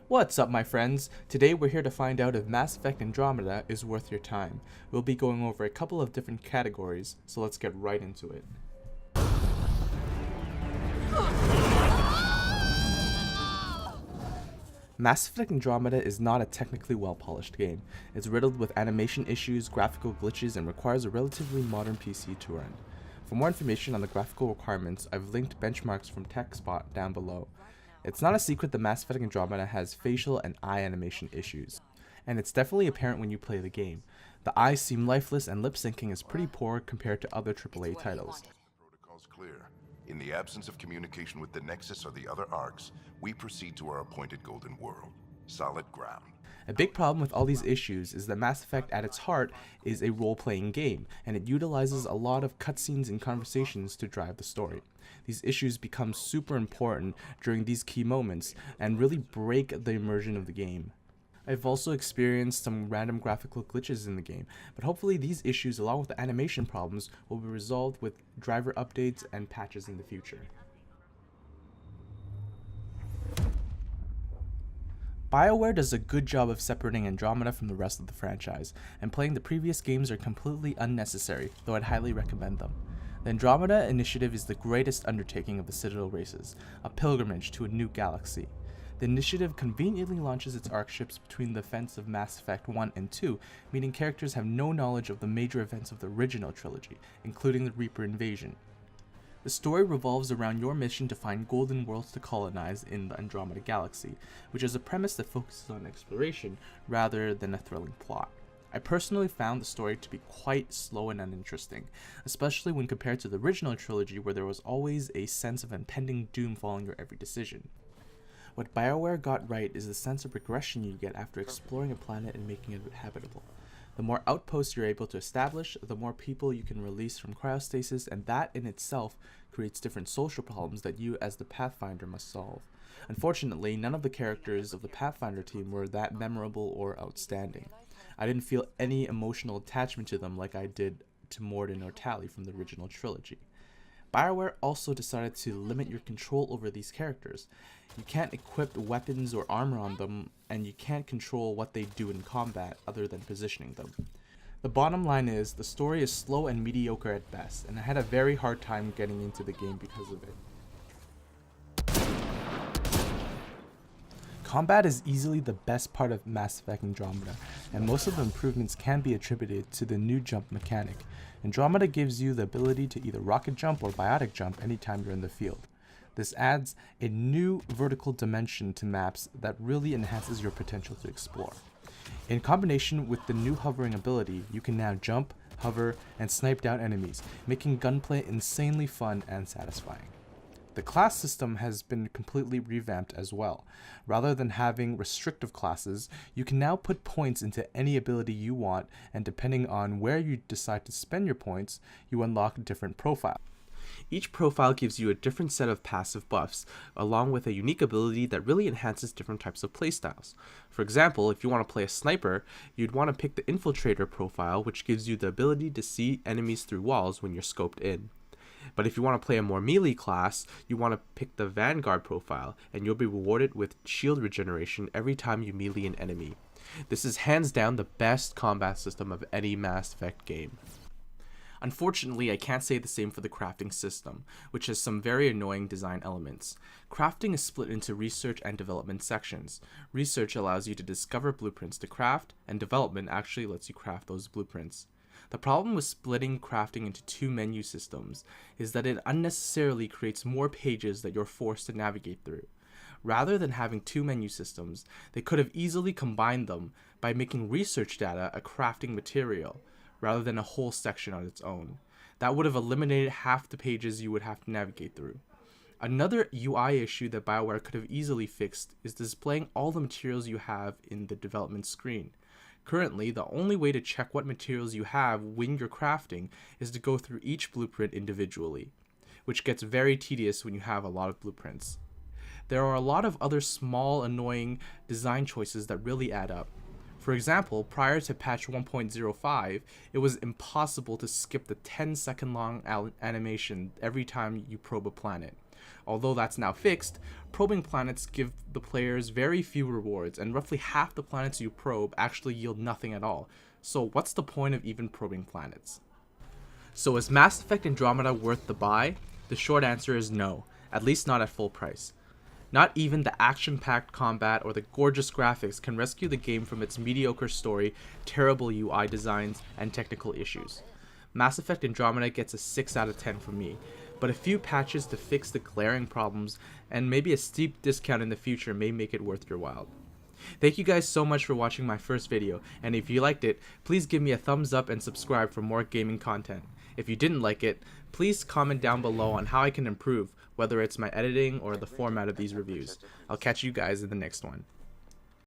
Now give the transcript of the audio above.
What's up, my friends? Today we're here to find out if Mass Effect Andromeda is worth your time. We'll be going over a couple of different categories, so let's get right into it. Mass Effect Andromeda is not a technically well-polished game. It's riddled with animation issues, graphical glitches, and requires a relatively modern PC to run. For more information on the graphical requirements, I've linked benchmarks from TechSpot down below. It's not a secret that Mass Effect Andromeda has facial and eye animation issues, and it's definitely apparent when you play the game. The eyes seem lifeless and lip syncing is pretty poor compared to other AAA titles. Protocol's clear. In the absence of communication with the Nexus or the other arcs, we proceed to our appointed Golden World. Solid ground. A big problem with all these issues is that Mass Effect at its heart is a role-playing game, and it utilizes a lot of cutscenes and conversations to drive the story. These issues become super important during these key moments and really break the immersion of the game. I've also experienced some random graphical glitches in the game, but hopefully these issues along with the animation problems will be resolved with driver updates and patches in the future. Bioware does a good job of separating Andromeda from the rest of the franchise, and playing the previous games are completely unnecessary, though I'd highly recommend them. The Andromeda Initiative is the greatest undertaking of the Citadel races, a pilgrimage to a new galaxy. The initiative conveniently launches its arc ships between the events of Mass Effect 1 and 2, meaning characters have no knowledge of the major events of the original trilogy, including the Reaper invasion. The story revolves around your mission to find golden worlds to colonize in the Andromeda Galaxy, which is a premise that focuses on exploration rather than a thrilling plot. I personally found the story to be quite slow and uninteresting, especially when compared to the original trilogy where there was always a sense of impending doom following your every decision. What Bioware got right is the sense of progression you get after exploring a planet and making it habitable. The more outposts you're able to establish, the more people you can release from cryostasis, and that in itself creates different social problems that you as the Pathfinder must solve. Unfortunately, none of the characters of the Pathfinder team were that memorable or outstanding. I didn't feel any emotional attachment to them like I did to Mordin or Tali from the original trilogy. Bioware also decided to limit your control over these characters. You can't equip weapons or armor on them, and you can't control what they do in combat other than positioning them. The bottom line is, the story is slow and mediocre at best, and I had a very hard time getting into the game because of it. Combat is easily the best part of Mass Effect Andromeda, and most of the improvements can be attributed to the new jump mechanic. Andromeda gives you the ability to either rocket jump or biotic jump anytime you're in the field. This adds a new vertical dimension to maps that really enhances your potential to explore. In combination with the new hovering ability, you can now jump, hover, and snipe down enemies, making gunplay insanely fun and satisfying. The class system has been completely revamped as well. Rather than having restrictive classes, you can now put points into any ability you want, and depending on where you decide to spend your points, you unlock different profiles. Each profile gives you a different set of passive buffs, along with a unique ability that really enhances different types of playstyles. For example, if you want to play a sniper, you'd want to pick the Infiltrator profile, which gives you the ability to see enemies through walls when you're scoped in. But if you want to play a more melee class, you want to pick the Vanguard profile, and you'll be rewarded with shield regeneration every time you melee an enemy. This is hands down the best combat system of any Mass Effect game. Unfortunately, I can't say the same for the crafting system, which has some very annoying design elements. Crafting is split into research and development sections. Research allows you to discover blueprints to craft, and development actually lets you craft those blueprints. The problem with splitting crafting into two menu systems is that it unnecessarily creates more pages that you're forced to navigate through. Rather than having two menu systems, they could have easily combined them by making research data a crafting material, rather than a whole section on its own. That would have eliminated half the pages you would have to navigate through. Another UI issue that Bioware could have easily fixed is displaying all the materials you have in the development screen. Currently, the only way to check what materials you have when you're crafting is to go through each blueprint individually, which gets very tedious when you have a lot of blueprints. There are a lot of other small, annoying design choices that really add up. For example, prior to patch 1.05, it was impossible to skip the 10-second long animation every time you probe a planet. Although that's now fixed, probing planets give the players very few rewards, and roughly half the planets you probe actually yield nothing at all. So what's the point of even probing planets? So is Mass Effect Andromeda worth the buy? The short answer is no, at least not at full price. Not even the action-packed combat or the gorgeous graphics can rescue the game from its mediocre story, terrible UI designs, and technical issues. Mass Effect Andromeda gets a 6 out of 10 from me, but a few patches to fix the glaring problems and maybe a steep discount in the future may make it worth your while. Thank you guys so much for watching my first video, and if you liked it, please give me a thumbs up and subscribe for more gaming content. If you didn't like it, please comment down below on how I can improve, whether it's my editing or the format of these reviews. I'll catch you guys in the next one.